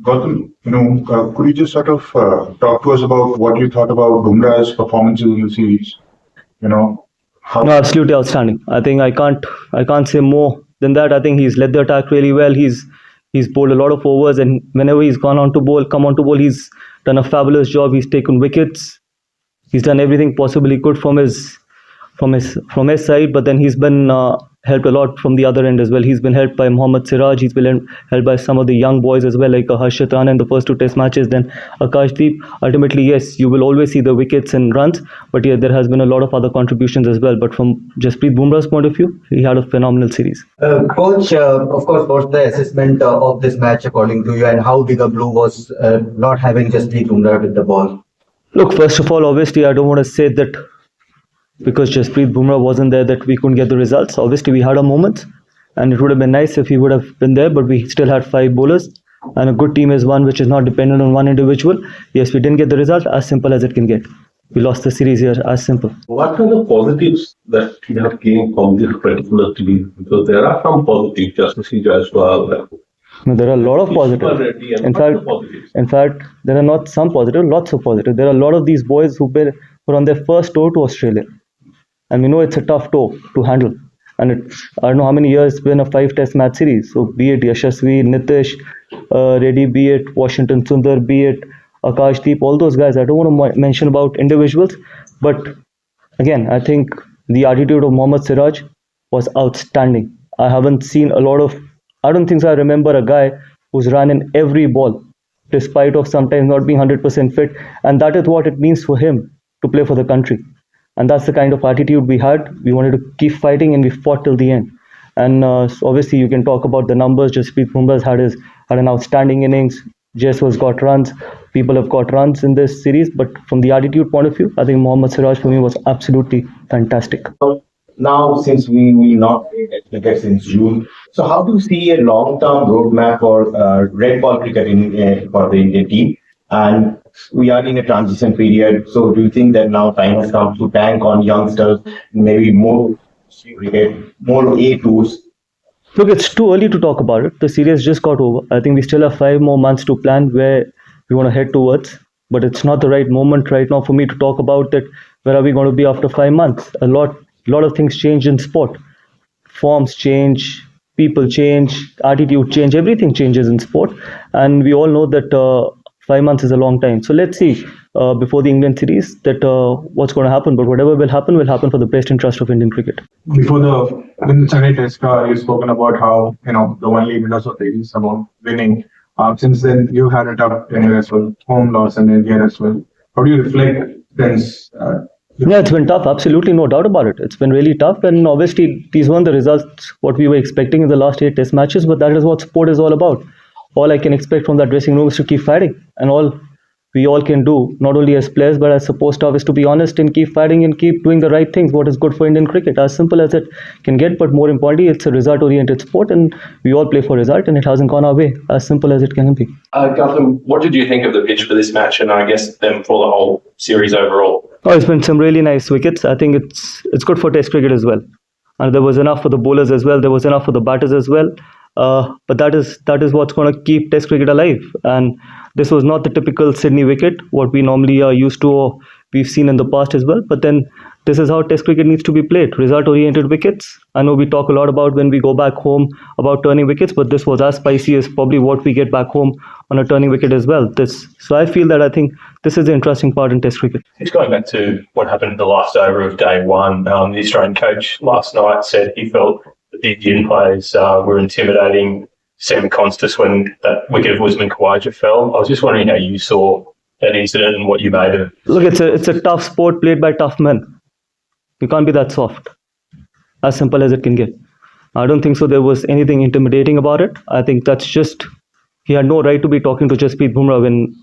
Gautam, could you just sort of talk to us about what you thought about Bumrah's performances in the series? You know, No, how absolutely outstanding. I think I can't say more than that. I think he's led the attack really well. He's bowled a lot of overs, and whenever he's come on to bowl, he's done a fabulous job. He's taken wickets. He's done everything possible he could from his side, but then he's been helped a lot from the other end as well. He's been helped by Mohammad Siraj. He's been helped by some of the young boys as well, like Harshit Rana in the first two Test matches. Then Akashdeep. Ultimately, yes, you will always see the wickets and runs, but yeah, there has been a lot of other contributions as well. But from Jasprit Bumrah's point of view, he had a phenomenal series. Coach, of course, what's the assessment of this match according to you, and how big a blow was not having Jasprit Bumrah with the ball? Look, first of all, obviously, I don't want to say that because Jasprit Bumrah wasn't there that we couldn't get the results. Obviously, we had our moments, and it would have been nice if he would have been there, but we still had five bowlers, and a good team is one which is not dependent on one individual. Yes, we didn't get the result, as simple as it can get. We lost the series here, as simple. What are the positives that you have gained from this particular series? Because there are some positives, just to see Jaiswal. No, there are a lot of positives. In fact, there are not some positive, lots of positive. There are a lot of these boys were on their first tour to Australia, and we know it's a tough tour to handle. And I don't know how many years it's been a 5 Test match series. So be it Yashasvi, Nitish, Reddy, be it Washington Sundar, be it Akashdeep, all those guys. I don't want to mention about individuals, but again, I think the attitude of Mohammad Siraj was outstanding. I haven't seen a lot of. I don't think so. I remember a guy who's run in every ball, despite of sometimes not being 100% fit, and that is what it means for him to play for the country. And that's the kind of attitude we had. We wanted to keep fighting, and we fought till the end. And so obviously, you can talk about the numbers. Jasprit Bumrah had an outstanding innings. Jess has got runs. People have got runs in this series. But from the attitude point of view, I think Mohammad Siraj for me was absolutely fantastic. Now, since we will not play cricket since June, so how do you see a long-term roadmap for red ball cricket for the Indian team? And we are in a transition period, so do you think that now time has come to bank on youngsters, maybe more cricket, more A2s? Look, it's too early to talk about it. The series just got over. I think we still have 5 more months to plan where we want to head towards. But it's not the right moment right now for me to talk about that. Where are we going to be after 5 months? A lot of things change in sport. Forms change, people change, attitude change, everything changes in sport. And we all know that 5 months is a long time. So let's see before the England series that what's going to happen. But whatever will happen for the best interest of Indian cricket. before the Chennai Test, you've spoken about how the only winners of the is about winning. Since then, you had a tough tenure as well, home loss in India as well. How do you reflect since? Yeah, it's been tough. Absolutely, no doubt about it. It's been really tough, and obviously these weren't the results what we were expecting in the last 8 Test matches. But that is what sport is all about. All I can expect from that dressing room is to keep fighting, and all we all can do, not only as players but as support staff, is to be honest and keep fighting and keep doing the right things. What is good for Indian cricket, as simple as it can get. But more importantly, it's a result-oriented sport, and we all play for result, and it hasn't gone our way. As simple as it can be. Gautam, what did you think of the pitch for this match, and I guess them for the whole series overall? Oh, it's been some really nice wickets. I think it's good for Test cricket as well, and there was enough for the bowlers as well. There was enough for the batters as well. But that is what's going to keep Test cricket alive. And this was not the typical Sydney wicket, what we normally are used to or we've seen in the past as well. But then this is how Test cricket needs to be played: result-oriented wickets. I know we talk a lot about when we go back home about turning wickets, but this was as spicy as probably what we get back home on a turning wicket as well. So I feel that I think this is the interesting part in Test cricket. Just going back to what happened in the last over of day one, the Australian coach last night said he felt that the Indian players were intimidating Sam Constas when that wicket of Usman Khawaja fell. I was just wondering how you saw that incident and what you made of it. Look, it's a tough sport played by tough men. You can't be that soft. As simple as it can get. I don't think so there was anything intimidating about it. I think that's just, he had no right to be talking to Jasprit Bumrah when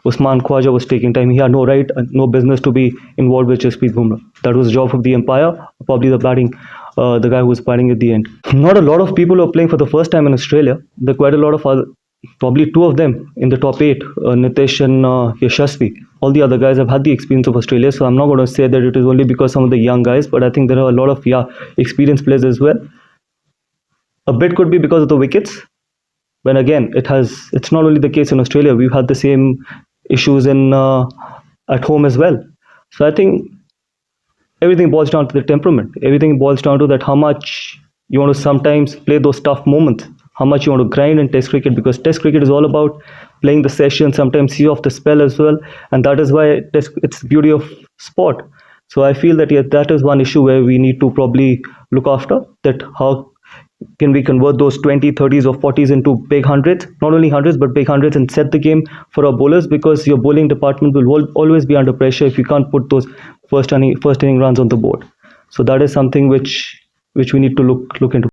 Usman Khawaja was taking time. He had no right, no business to be involved with Jasprit Bumrah. That was the job of the umpire, probably the guy who was batting at the end. Not a lot of people are playing for the first time in Australia. There are quite a lot of other, probably two of them in the top 8, Nitish and Yashasvi. All the other guys have had the experience of Australia, so I'm not going to say that it is only because some of the young guys, but I think there are a lot of experienced players as well. A bit could be because of the wickets, when again it's not only the case in Australia, we've had the same issues in at home as well. So I think everything boils down to the temperament. Everything boils down to that how much you want to sometimes play those tough moments, how much you want to grind in Test cricket, because Test cricket is all about playing the session, sometimes see off the spell as well, and that is why it's the beauty of sport. So I feel that that is one issue where we need to probably look after, that how can we convert those 20, 30s or 40s into big hundreds, not only hundreds but big hundreds, and set the game for our bowlers, because your bowling department will always be under pressure if you can't put those first inning runs on the board. So that is something which we need to look into.